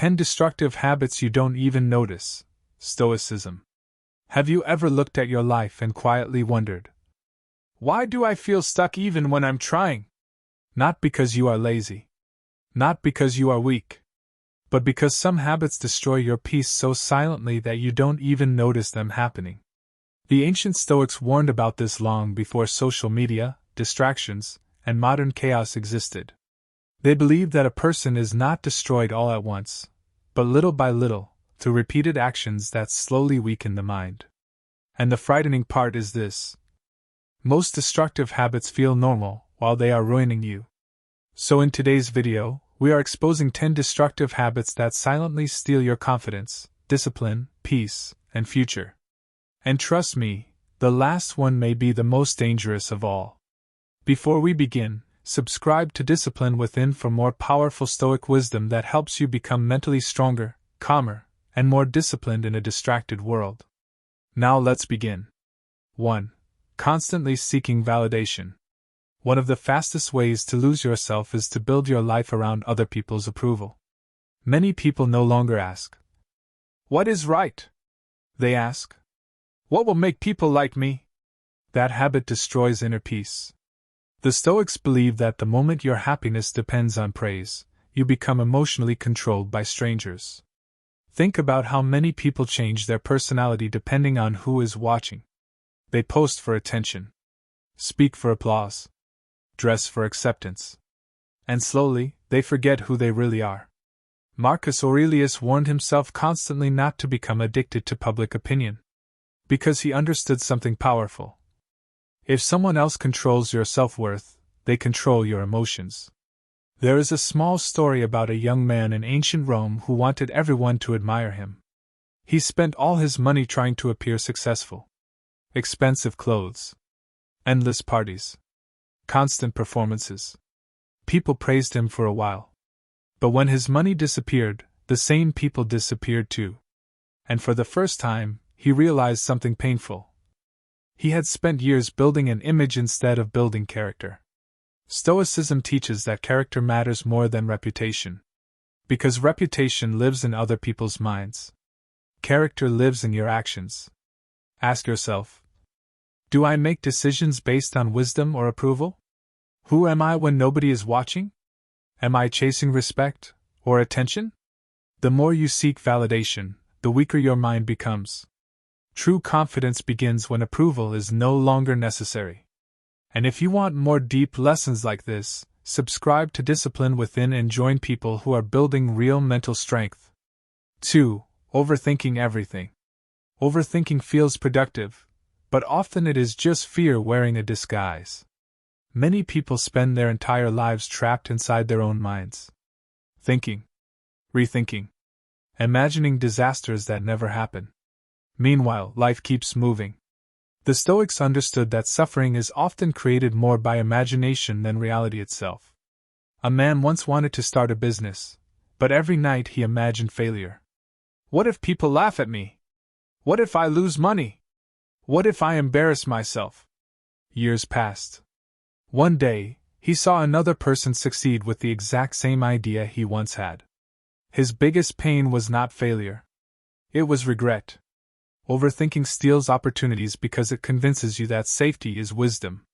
10 destructive habits you don't even notice. Stoicism. Have you ever looked at your life and quietly wondered, why do I feel stuck even when I'm trying? Not because you are lazy. Not because you are weak. But because some habits destroy your peace so silently that you don't even notice them happening. The ancient Stoics warned about this long before social media, distractions, and modern chaos existed. They believed that a person is not destroyed all at once, but little by little, through repeated actions that slowly weaken the mind. And the frightening part is this: most destructive habits feel normal while they are ruining you. So in today's video, we are exposing 10 destructive habits that silently steal your confidence, discipline, peace, and future. And trust me, the last one may be the most dangerous of all. Before we begin, subscribe to Discipline Within for more powerful Stoic wisdom that helps you become mentally stronger, calmer, and more disciplined in a distracted world. Now let's begin. 1. Constantly seeking validation. One of the fastest ways to lose yourself is to build your life around other people's approval. Many people no longer ask, "What is right?" They ask, "What will make people like me?" That habit destroys inner peace. The Stoics believe that the moment your happiness depends on praise, you become emotionally controlled by strangers. Think about how many people change their personality depending on who is watching. They post for attention, speak for applause, dress for acceptance. And slowly, they forget who they really are. Marcus Aurelius warned himself constantly not to become addicted to public opinion, because he understood something powerful. If someone else controls your self-worth, they control your emotions. There is a small story about a young man in ancient Rome who wanted everyone to admire him. He spent all his money trying to appear successful. Expensive clothes, endless parties, constant performances. People praised him for a while. But when his money disappeared, the same people disappeared too. And for the first time, he realized something painful. He had spent years building an image instead of building character. Stoicism teaches that character matters more than reputation. Because reputation lives in other people's minds. Character lives in your actions. Ask yourself, do I make decisions based on wisdom or approval? Who am I when nobody is watching? Am I chasing respect or attention? The more you seek validation, the weaker your mind becomes. True confidence begins when approval is no longer necessary. And if you want more deep lessons like this, subscribe to Discipline Within and join people who are building real mental strength. 2. Overthinking everything. Overthinking feels productive, but often it is just fear wearing a disguise. Many people spend their entire lives trapped inside their own minds. Thinking, rethinking, imagining disasters that never happen. Meanwhile, life keeps moving. The Stoics understood that suffering is often created more by imagination than reality itself. A man once wanted to start a business, but every night he imagined failure. What if people laugh at me? What if I lose money? What if I embarrass myself? Years passed. One day, he saw another person succeed with the exact same idea he once had. His biggest pain was not failure. It was regret. Overthinking steals opportunities because it convinces you that safety is wisdom.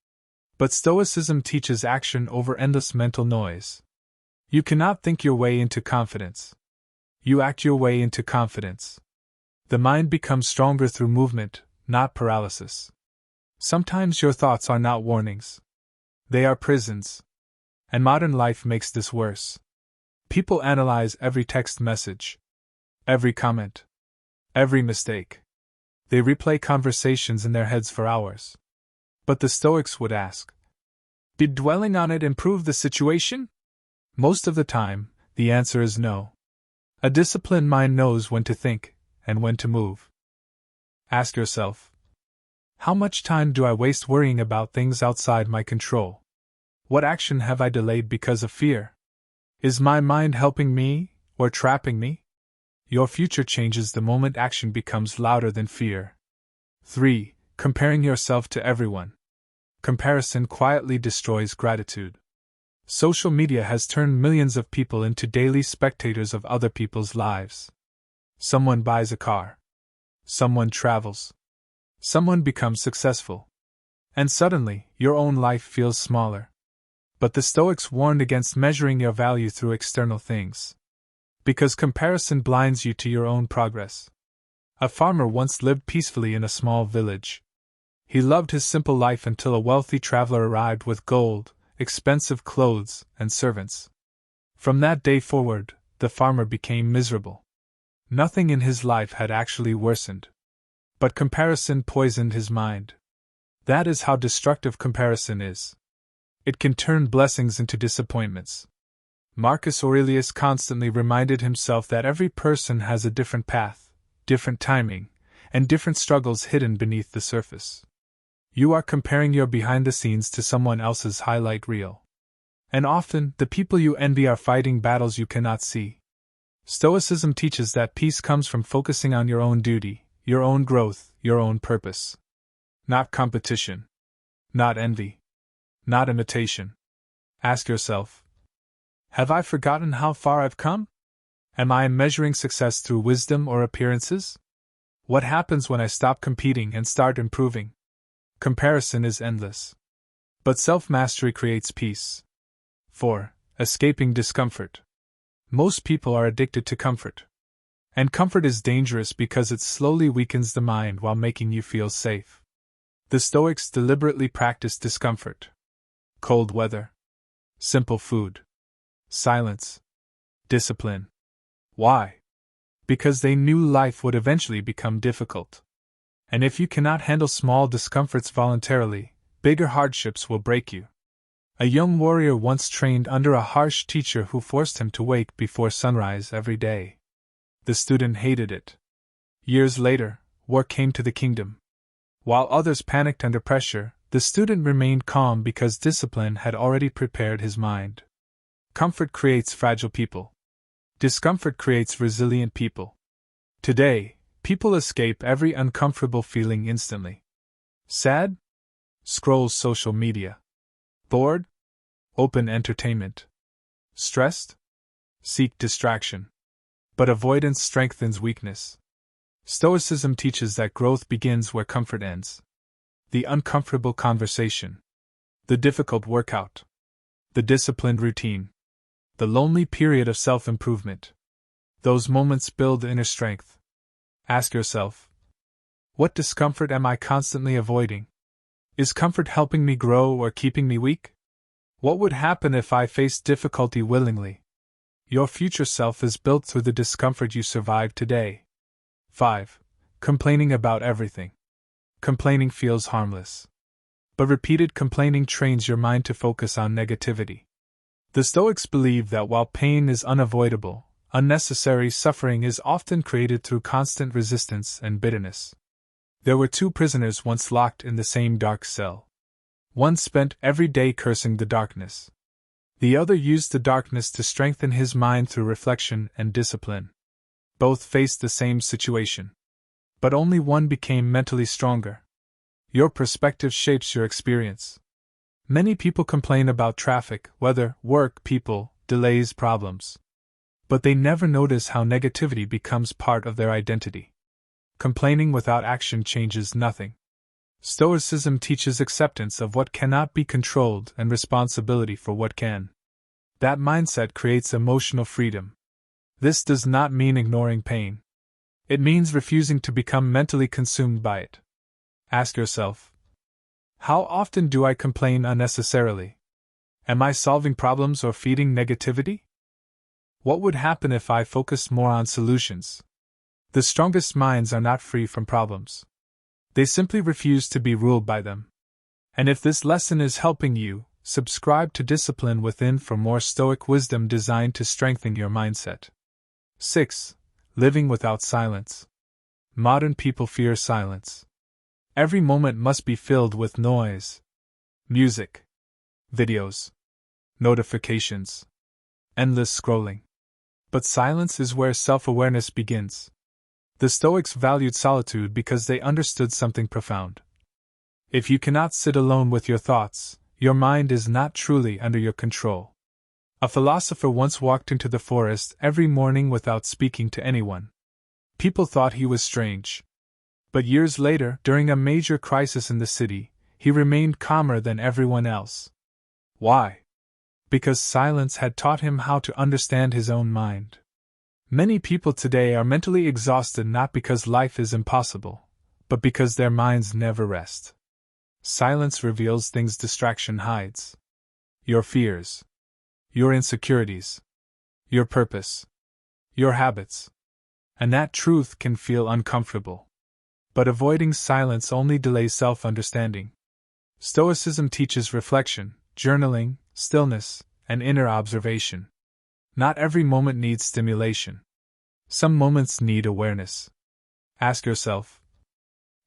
But Stoicism teaches action over endless mental noise. You cannot think your way into confidence. You act your way into confidence. The mind becomes stronger through movement, not paralysis. Sometimes your thoughts are not warnings. They are prisons. And modern life makes this worse. People analyze every text message, every comment, every mistake. They replay conversations in their heads for hours. But the Stoics would ask, did dwelling on it improve the situation? Most of the time, the answer is no. A disciplined mind knows when to think and when to move. Ask yourself, how much time do I waste worrying about things outside my control? What action have I delayed because of fear? Is my mind helping me or trapping me? Your future changes the moment action becomes louder than fear. 3. Comparing yourself to everyone. Comparison quietly destroys gratitude. Social media has turned millions of people into daily spectators of other people's lives. Someone buys a car. Someone travels. Someone becomes successful. And suddenly, your own life feels smaller. But the Stoics warned against measuring your value through external things. Because comparison blinds you to your own progress. A farmer once lived peacefully in a small village. He loved his simple life until a wealthy traveler arrived with gold, expensive clothes, and servants. From that day forward, the farmer became miserable. Nothing in his life had actually worsened. But comparison poisoned his mind. That is how destructive comparison is. It can turn blessings into disappointments. Marcus Aurelius constantly reminded himself that every person has a different path, different timing, and different struggles hidden beneath the surface. You are comparing your behind the scenes to someone else's highlight reel. And often, the people you envy are fighting battles you cannot see. Stoicism teaches that peace comes from focusing on your own duty, your own growth, your own purpose. Not competition. Not envy. Not imitation. Ask yourself, have I forgotten how far I've come? Am I measuring success through wisdom or appearances? What happens when I stop competing and start improving? Comparison is endless. But self-mastery creates peace. 4. Escaping discomfort. Most people are addicted to comfort. And comfort is dangerous because it slowly weakens the mind while making you feel safe. The Stoics deliberately practiced discomfort. Cold weather. Simple food. Silence. Discipline. Why? Because they knew life would eventually become difficult. And if you cannot handle small discomforts voluntarily, bigger hardships will break you. A young warrior once trained under a harsh teacher who forced him to wake before sunrise every day. The student hated it. Years later, war came to the kingdom. While others panicked under pressure, the student remained calm because discipline had already prepared his mind. Comfort creates fragile people. Discomfort creates resilient people. Today, people escape every uncomfortable feeling instantly. Sad? Scroll social media. Bored? Open entertainment. Stressed? Seek distraction. But avoidance strengthens weakness. Stoicism teaches that growth begins where comfort ends. The uncomfortable conversation. The difficult workout. The disciplined routine. The lonely period of self-improvement. Those moments build inner strength. Ask yourself, what discomfort am I constantly avoiding? Is comfort helping me grow or keeping me weak? What would happen if I faced difficulty willingly? Your future self is built through the discomfort you survive today. 5. Complaining about everything. Complaining feels harmless. But repeated complaining trains your mind to focus on negativity. The Stoics believe that while pain is unavoidable, unnecessary suffering is often created through constant resistance and bitterness. There were two prisoners once locked in the same dark cell. One spent every day cursing the darkness. The other used the darkness to strengthen his mind through reflection and discipline. Both faced the same situation. But only one became mentally stronger. Your perspective shapes your experience. Many people complain about traffic, weather, work, people, delays, problems. But they never notice how negativity becomes part of their identity. Complaining without action changes nothing. Stoicism teaches acceptance of what cannot be controlled and responsibility for what can. That mindset creates emotional freedom. This does not mean ignoring pain. It means refusing to become mentally consumed by it. Ask yourself, how often do I complain unnecessarily? Am I solving problems or feeding negativity? What would happen if I focused more on solutions? The strongest minds are not free from problems. They simply refuse to be ruled by them. And if this lesson is helping you, subscribe to Discipline Within for more Stoic wisdom designed to strengthen your mindset. 6. Living without silence. Modern people fear silence. Every moment must be filled with noise. Music. Videos. Notifications. Endless scrolling. But silence is where self-awareness begins. The Stoics valued solitude because they understood something profound. If you cannot sit alone with your thoughts, your mind is not truly under your control. A philosopher once walked into the forest every morning without speaking to anyone. People thought he was strange. But years later, during a major crisis in the city, he remained calmer than everyone else. Why? Because silence had taught him how to understand his own mind. Many people today are mentally exhausted not because life is impossible, but because their minds never rest. Silence reveals things distraction hides. Your fears. Your insecurities. Your purpose. Your habits. And that truth can feel uncomfortable. But avoiding silence only delays self-understanding. Stoicism teaches reflection, journaling, stillness, and inner observation. Not every moment needs stimulation. Some moments need awareness. Ask yourself,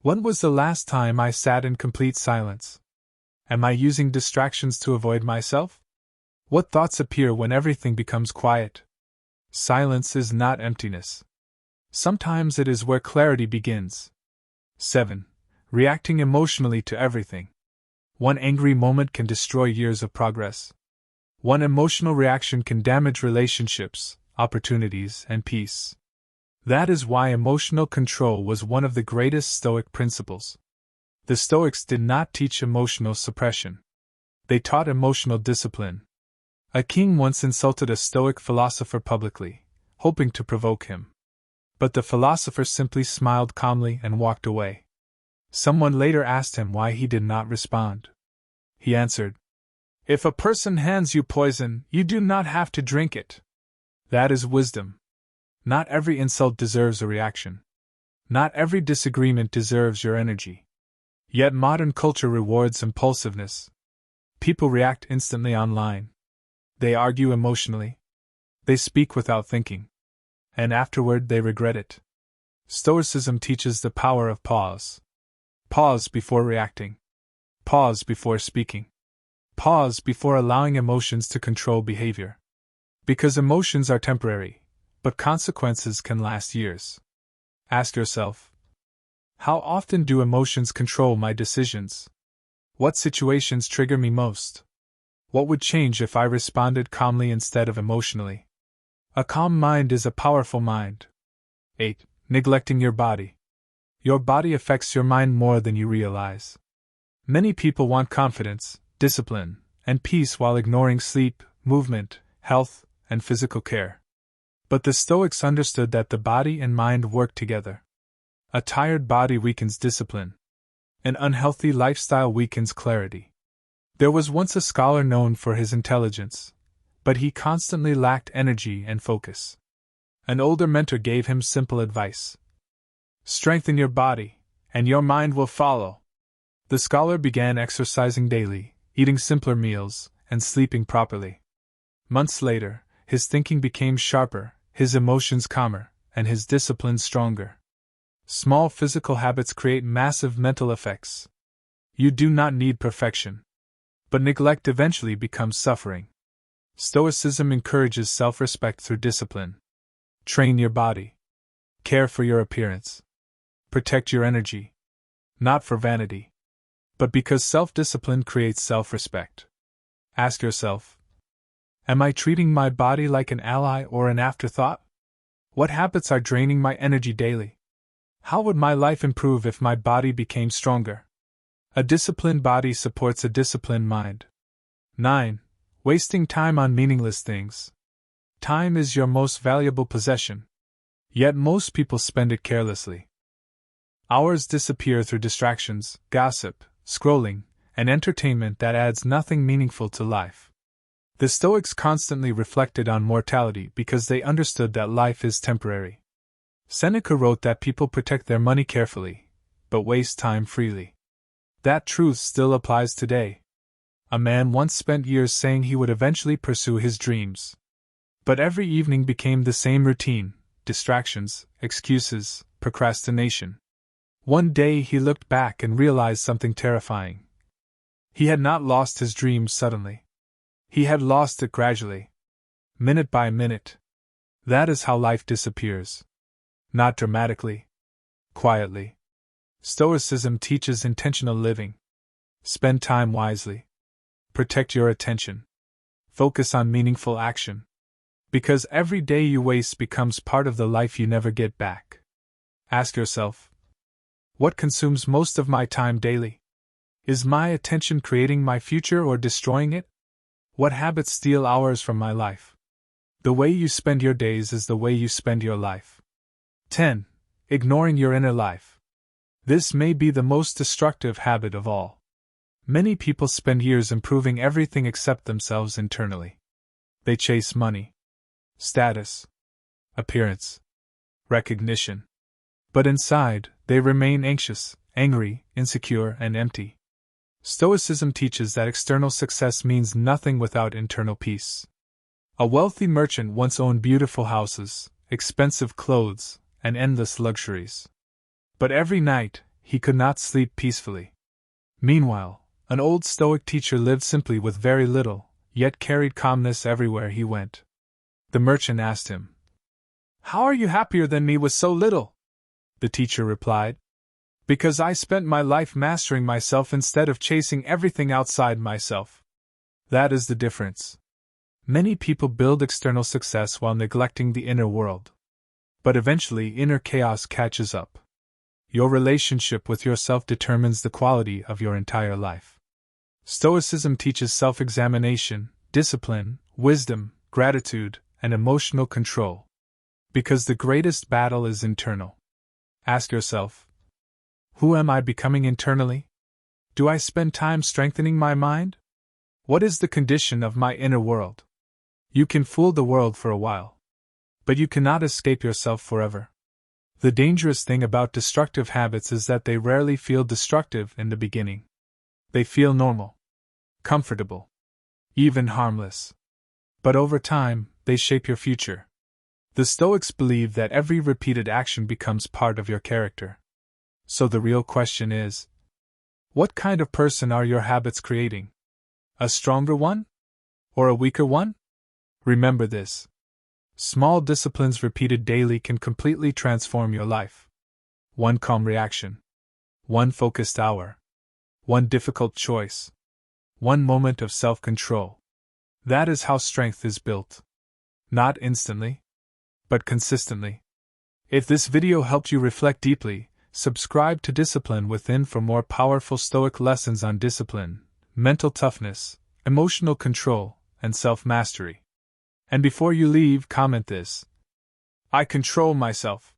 when was the last time I sat in complete silence? Am I using distractions to avoid myself? What thoughts appear when everything becomes quiet? Silence is not emptiness. Sometimes it is where clarity begins. 7. Reacting emotionally to everything. One angry moment can destroy years of progress. One emotional reaction can damage relationships, opportunities, and peace. That is why emotional control was one of the greatest Stoic principles. The Stoics did not teach emotional suppression. They taught emotional discipline. A king once insulted a Stoic philosopher publicly, hoping to provoke him. But the philosopher simply smiled calmly and walked away. Someone later asked him why he did not respond. He answered, "If a person hands you poison, you do not have to drink it." That is wisdom. Not every insult deserves a reaction. Not every disagreement deserves your energy. Yet modern culture rewards impulsiveness. People react instantly online. They argue emotionally. They speak without thinking. And afterward they regret it. Stoicism teaches the power of pause. Pause before reacting. Pause before speaking. Pause before allowing emotions to control behavior. Because emotions are temporary, but consequences can last years. Ask yourself, how often do emotions control my decisions? What situations trigger me most? What would change if I responded calmly instead of emotionally? A calm mind is a powerful mind. 8. Neglecting your body. Your body affects your mind more than you realize. Many people want confidence, discipline, and peace while ignoring sleep, movement, health, and physical care. But the Stoics understood that the body and mind work together. A tired body weakens discipline. An unhealthy lifestyle weakens clarity. There was once a scholar known for his intelligence, but he constantly lacked energy and focus. An older mentor gave him simple advice. Strengthen your body, and your mind will follow. The scholar began exercising daily, eating simpler meals, and sleeping properly. Months later, his thinking became sharper, his emotions calmer, and his discipline stronger. Small physical habits create massive mental effects. You do not need perfection. But neglect eventually becomes suffering. Stoicism encourages self-respect through discipline. Train your body. Care for your appearance. Protect your energy. Not for vanity, but because self-discipline creates self-respect. Ask yourself, am I treating my body like an ally or an afterthought? What habits are draining my energy daily? How would my life improve if my body became stronger? A disciplined body supports a disciplined mind. 9. Wasting time on meaningless things. Time is your most valuable possession. Yet most people spend it carelessly. Hours disappear through distractions, gossip, scrolling, and entertainment that adds nothing meaningful to life. The Stoics constantly reflected on mortality because they understood that life is temporary. Seneca wrote that people protect their money carefully, but waste time freely. That truth still applies today. A man once spent years saying he would eventually pursue his dreams. But every evening became the same routine: distractions, excuses, procrastination. One day he looked back and realized something terrifying. He had not lost his dream suddenly. He had lost it gradually. Minute by minute. That is how life disappears. Not dramatically. Quietly. Stoicism teaches intentional living. Spend time wisely. Protect your attention. Focus on meaningful action. Because every day you waste becomes part of the life you never get back. Ask yourself, what consumes most of my time daily? Is my attention creating my future or destroying it? What habits steal hours from my life? The way you spend your days is the way you spend your life. 10. Ignoring your inner life. This may be the most destructive habit of all. Many people spend years improving everything except themselves internally. They chase money, status, appearance, recognition. But inside, they remain anxious, angry, insecure, and empty. Stoicism teaches that external success means nothing without internal peace. A wealthy merchant once owned beautiful houses, expensive clothes, and endless luxuries. But every night, he could not sleep peacefully. Meanwhile, an old Stoic teacher lived simply with very little, yet carried calmness everywhere he went. The merchant asked him, "How are you happier than me with so little?" The teacher replied, "Because I spent my life mastering myself instead of chasing everything outside myself." That is the difference. Many people build external success while neglecting the inner world. But eventually inner chaos catches up. Your relationship with yourself determines the quality of your entire life. Stoicism teaches self-examination, discipline, wisdom, gratitude, and emotional control. Because the greatest battle is internal. Ask yourself, who am I becoming internally? Do I spend time strengthening my mind? What is the condition of my inner world? You can fool the world for a while, but you cannot escape yourself forever. The dangerous thing about destructive habits is that they rarely feel destructive in the beginning. They feel normal, comfortable, even harmless. But over time, they shape your future. The Stoics believe that every repeated action becomes part of your character. So the real question is, what kind of person are your habits creating? A stronger one? Or a weaker one? Remember this. Small disciplines repeated daily can completely transform your life. One calm reaction. One focused hour. One difficult choice. One moment of self-control. That is how strength is built. Not instantly, but consistently. If this video helped you reflect deeply, subscribe to Discipline Within for more powerful Stoic lessons on discipline, mental toughness, emotional control, and self-mastery. And before you leave, comment this: I control myself.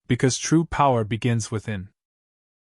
Because true power begins within.